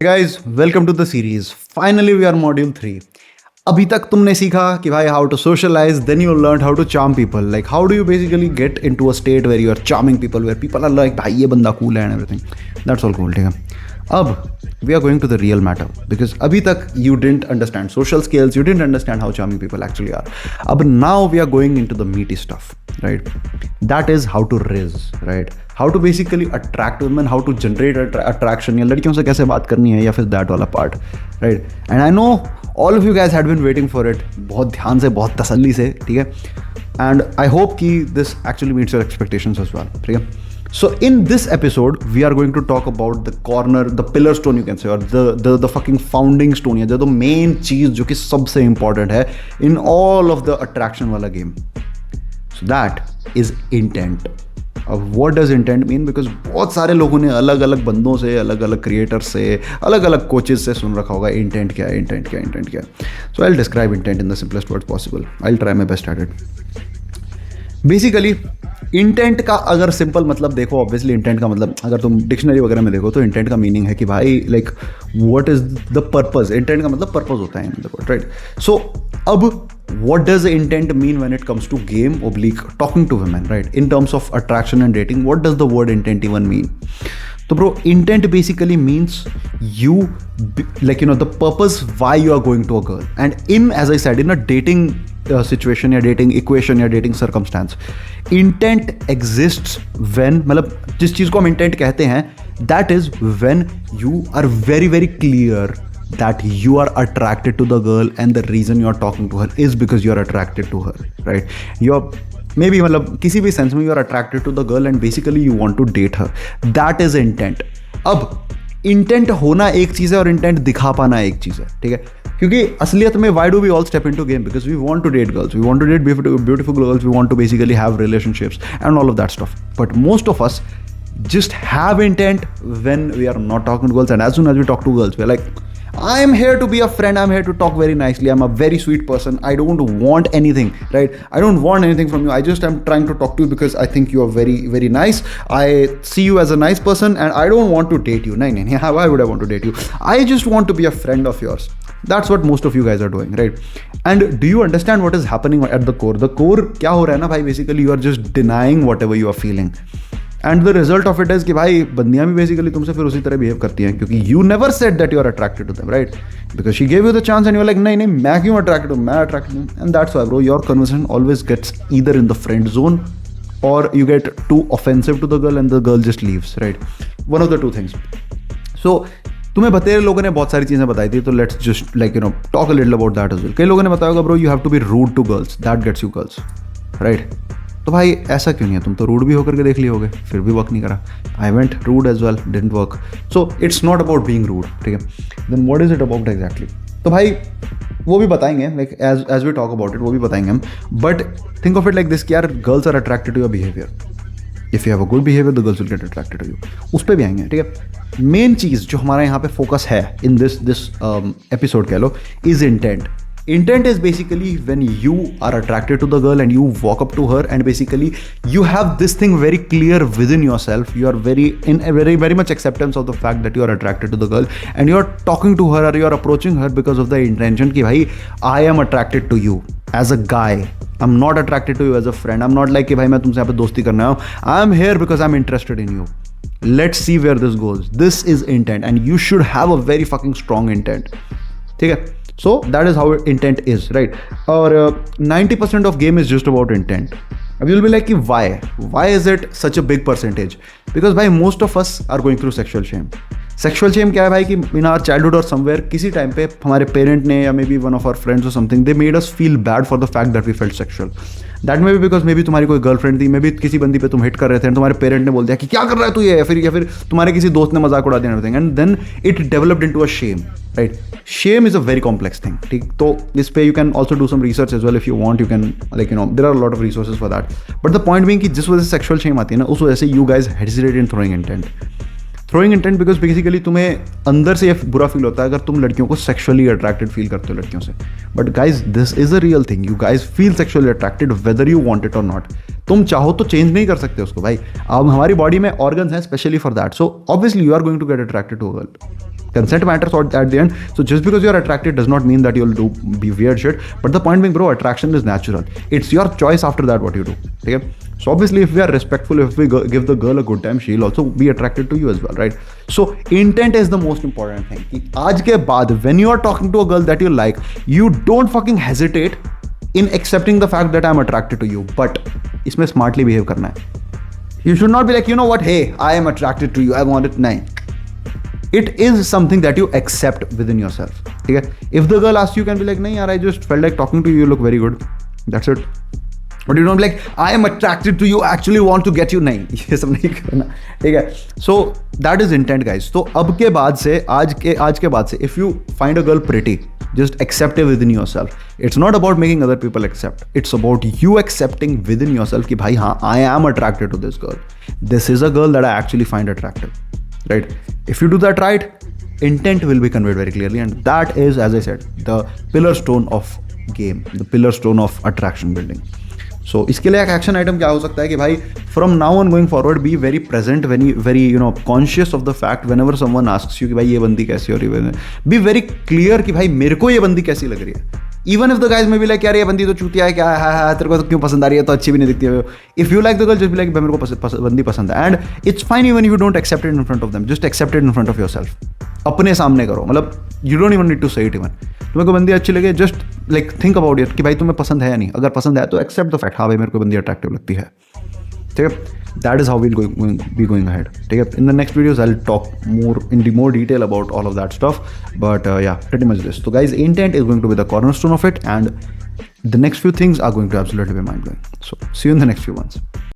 Guys, welcome to the series. Finally, we are module 3. अभी तक तुमने सीखा कि भाई how to socialize, then you learned how to charm people. Like how do you basically get into a state where you are charming people, where people are like भाई ये बंदा cool है and everything. That's all cool, ठीक है. अब we are going to the real matter because अभी तक you didn't understand social skills, you didn't understand how charming people actually are. अब now we are going into the meaty stuff, right? That is how to riz, right? How to basically attract women, how to generate attraction, या लड़कियों से कैसे बात करनी है या फिर that वाला part, right? And I know all of you guys had been waiting for it, बहुत ध्यान से, बहुत तसल्ली से, ठीक है? And I hope कि this actually meets your expectations as well, ठीक है? So in this episode, we are going to talk about the corner, the pillar stone you can say, or the fucking founding stone, या जो तो main चीज़ जो कि सबसे important है in all of the attraction वाला game. So that is intent. अब what does intent mean? Because बहुत सारे लोगों ने अलग अलग बंदों से, अलग अलग क्रिएटर्स से, अलग अलग कोचेस से सुन रखा होगा intent क्या है, intent क्या है, intent क्या है. So I'll describe intent in the simplest words possible. I'll try my best at it. Basically intent का अगर सिंपल मतलब देखो, ऑब्वियसली इंटेंट का मतलब अगर तुम डिक्शनरी वगैरह में देखो तो इंटेंट का मीनिंग है कि भाई like what is the purpose. Intent का मतलब पर्पस होता है in the word, right? So अब what does intent mean when it comes to game or like talking to women, right? In terms of attraction and dating, what does the word intent even mean? तो bro, intent basically means you like the purpose why you are going to a girl, and in, as I said, in a dating situation या dating equation या dating circumstance, intent exists when, मतलब जिस चीज़ को हम intent कहते हैं, that is when you are very very clear that you are attracted to the girl and the reason you are talking to her is because you are attracted to her, right? You are maybe मतलब किसी भी sense में you are attracted to the girl and basically you want to date her. That is intent. अब intent होना एक चीज़ है और intent दिखा पाना एक चीज़ है, ठीक है? क्योंकि असलियत में why do we all step into game? Because we want to date girls, we want to date beautiful girls, we want to basically have relationships and all of that stuff. But most of us just have intent when we are not talking to girls, and as soon as we talk to girls, we are like, I am here to be a friend, I'm here to talk very nicely, I'm a very sweet person, I don't want anything, right? I don't want anything from you, I just am trying to talk to you because I think you are very very nice, I see you as a nice person and I don't want to date you. No, why would I want to date you? I just want to be a friend of yours. That's what most of you guys are doing, right? And do you understand what is happening at the core? The core क्या हो रहा है ना भाई, basically you are just denying whatever you are feeling. And the result of it is कि भाई बंदियां भी बेसिकली तुमसे फिर उसी तरह बिहेव करती हैं, क्योंकि you never said that you are attracted to them, right? Because she gave you the chance and you are like नहीं मैं क्यों अट्रैक्टेड हूँ, मैं अट्रैक्टेड हूँ. And that's why bro your conversation always gets either in the friend zone और you get too offensive to the girl and the girl just leaves, right? One of the two things. So तुम्हें बतेरे लोगों ने बहुत सारी चीज़ें बताई थी, तो let's just like talk a little about that as well. कई लोगों ने बताया होगा bro you have to be rude to girls, that gets you girls, right? तो भाई ऐसा क्यों नहीं है? तुम तो रूड भी होकर के देख लिए होगे, फिर भी वर्क नहीं करा. I went rude as well, didn't work. So it's not about being rude, ठीक है? Then what is it about exactly? तो भाई वो भी बताएंगे, like as we talk about it वो भी बताएंगे हम. But think of it like this कि यार girls are attracted to your behaviour. If you have a good behaviour the girls will get attracted to you. उस पर भी आएंगे, ठीक है? मेन चीज़ जो हमारा यहाँ पे फोकस है इन दिस एपिसोड कह लो is intent. Intent is basically when you are attracted to the girl and you walk up to her and basically you have this thing very clear within yourself. You are very much acceptance of the fact that you are attracted to the girl and you are talking to her or you are approaching her because of the intention कि भाई I am attracted to you as a guy. I'm not attracted to you as a friend. I'm not like कि भाई मैं तुमसे यहाँ पे दोस्ती करना हूँ. I am here because I'm interested in you. Let's see where this goes. This is intent and you should have a very fucking strong intent. ठीक है? So that is how intent is, right? Or 90% of game is just about intent. You'll be like, why is it such a big percentage? Because भाई most of us are going through sexual shame. Sexual shame क्या है भाई कि in our childhood और somewhere किसी time पे हमारे parent ने या maybe one of our friends और something they made us feel bad for the fact that we felt sexual. That may be because maybe तुम्हारी कोई girlfriend थी, मे बी किसी बंदी पे तुम हिट कर रहे थे एंड तुम्हारे पेरेंट ने बोल दिया कि क्या कर रहा है तू ये, या फिर तुम्हारे किसी दोस्त ने मजाक उड़ा दिया everything and then it developed into a shame, right? Shame is a very complex thing, ठीक? तो इस पे you can also do some research as well if you want. You can like there are lot of resources for that. But the point being कि जिस वजह से sexual Shem आती है ना, उस वजह से you guys hesitate in throwing intent because basically तुम्हें अंदर से ये बुरा फील होता है अगर तुम लड़कियों को सेक्शुअली अट्रैक्टेड फील करते हो लड़कियों से. But guys this is a real thing. You guys feel sexually attracted whether you want it और नॉट. तुम चाहो तो चेंज नहीं कर सकते उसको भाई. अब हमारी बॉडी में ऑर्गन्स हैं specially for that. So obviously you are going to get attracted to a girl. Consent matters at the end. So just because you're attracted does not mean that you'll be weird shit. But the point being, bro, attraction is natural. It's your choice after that what you do. Okay? So obviously, if we are respectful, if we give the girl a good time, she'll also be attracted to you as well, right? So intent is the most important thing. कि आज के बाद, when you are talking to a girl that you like, you don't fucking hesitate in accepting the fact that I'm attracted to you. But इसमें smartly behave करना है. You should not be like, you know what, hey, I am attracted to you, I want it. नहीं. It is something that you accept within yourself. ठीक है? If the girl asks you, you can be like, नहीं यार, I just felt like talking to you, you look very good. That's it. But you don't be like, I am attracted to you, actually want to get you. नहीं, ये सब नहीं करना. ठीक है? So that is intent, guys. तो अब के बाद से, आज के बाद से, if you find a girl pretty, just accept it within yourself. It's not about making other people accept. It's about you accepting within yourself कि भाई हाँ, I am attracted to this girl. This is a girl that I actually find attractive. Right? If you do that right, intent will be conveyed very clearly, and that is, as I said, the pillar stone of game, the pillar stone of attraction building. So इसके लिए एक action item क्या हो सकता है कि भाई from now on going forward be very present, very conscious of the fact whenever someone asks you कि भाई ये बंदी कैसी हो रही है, बी वेरी क्लियर कि भाई मेरे को ये बंदी कैसी लग रही है. इवन इफ द गाइज में भी लाइक यार ये बंदी तो चूतिया है, क्या है तेरे को तो क्यों पसंद आ रही है, तो अच्छी भी नहीं दिखती है. If you like the girl, just be like भाई मेरे को बंदी पसंद है, and it's fine even you don't accept it in front of them, just accept it in front of yourself. अपने सामने करो, मतलब you don't even need to say it. Even तुम्हें को बंदी अच्छी लगे, just like think about it कि भाई तुम्हें पसंद है या नहीं. अगर पसंद है तो एक्सेप्ट द फैक्ट, हाँ भाई मेरे को बंदी अट्रैक्टिव लगती है. ठीक है? That is how we'll be going ahead. ठीक है? In the next videos I will talk more detail about all of that stuff, but yeah, pretty much this. So guys, intent is going to be the cornerstone of it, and the next few things are going to absolutely be mind blowing. So see you in the next few ones.